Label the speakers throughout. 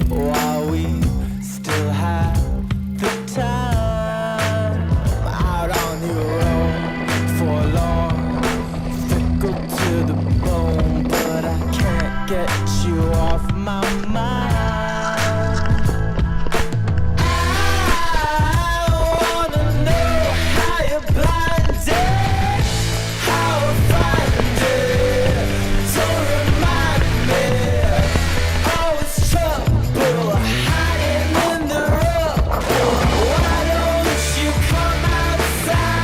Speaker 1: while we still have the time. Out on your own, forlorn, fickle to the bone, but I can't get you off my mind. I wanna know how you're blinded, how I find it. Don't remind me. Oh, it's trouble hiding in the rough. Why don't you come outside?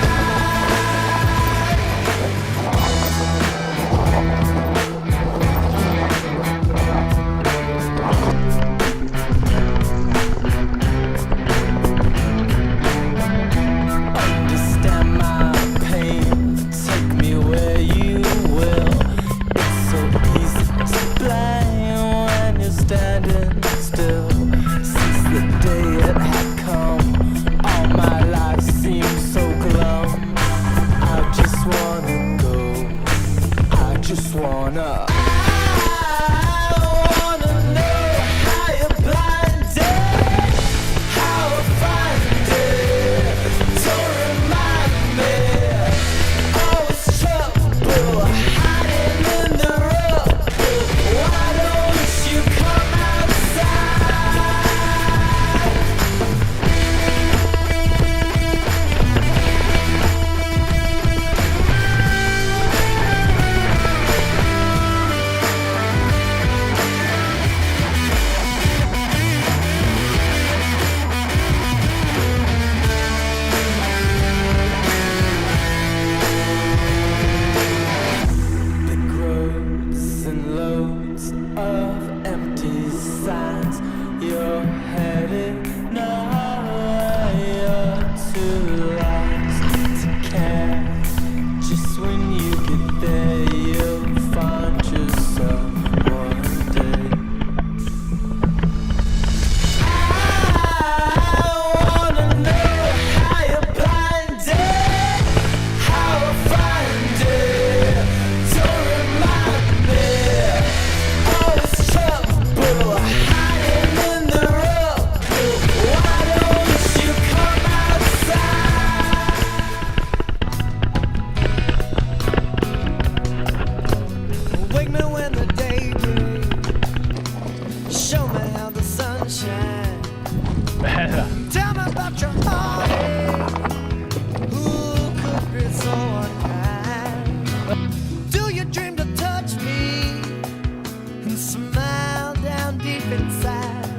Speaker 1: Understand my pain, take me where you will. It's so easy to blame when you're standing still. Since the day it had come, all my life seems so glum. I just wanna go, I just wanna. I wanna know how you're blinded, how I find it. Don't remind me. Oh, it's trouble hiding in the rough. Why don't you come outside? Big roads and loads of empty signs. You're headed nowhere. You're too lost to care. Just when you get there, you'll find yourself one day. I wanna know how you're blinded, how I find it. Don't remind me. Oh, it's trouble hiding in the rough. Why don't you come outside? Wake me when the day breaks. Show me how the sun shines. Tell me about your heartache. Who could be so unkind? Do you dream to touch me and smile down deep inside?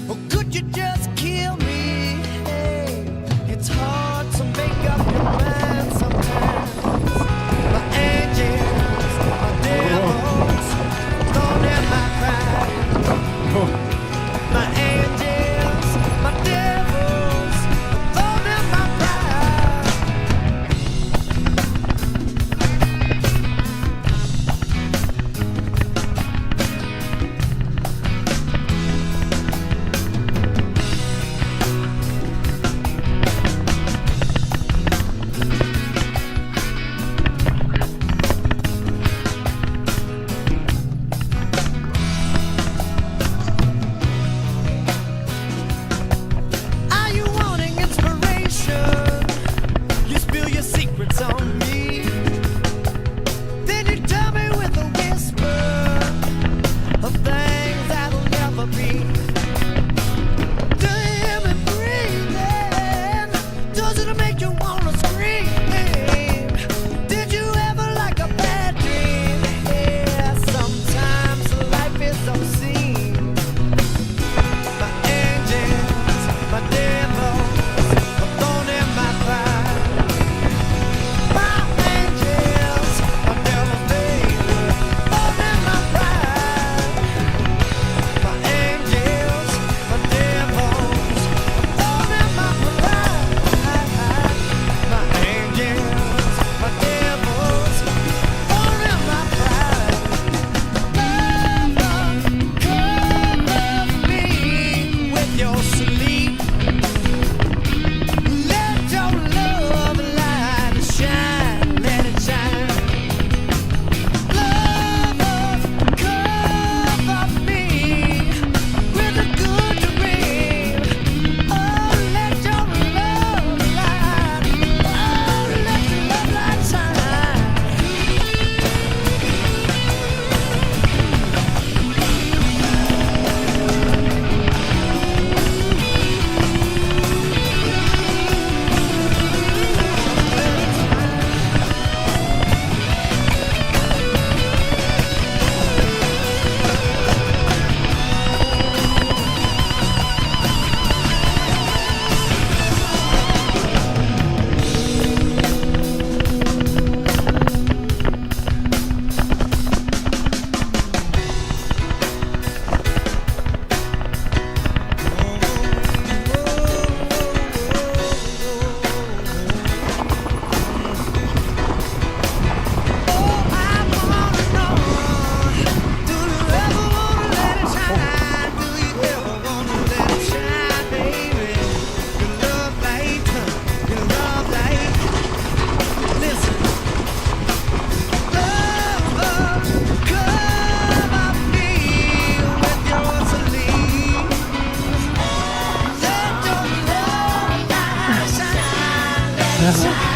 Speaker 1: Or could you just kill me? Hey, it's hard to make up your mind sometimes. My angels, my devils, thorn in my pride. My angels, my devils, thorn in my pride.
Speaker 2: Merhaba.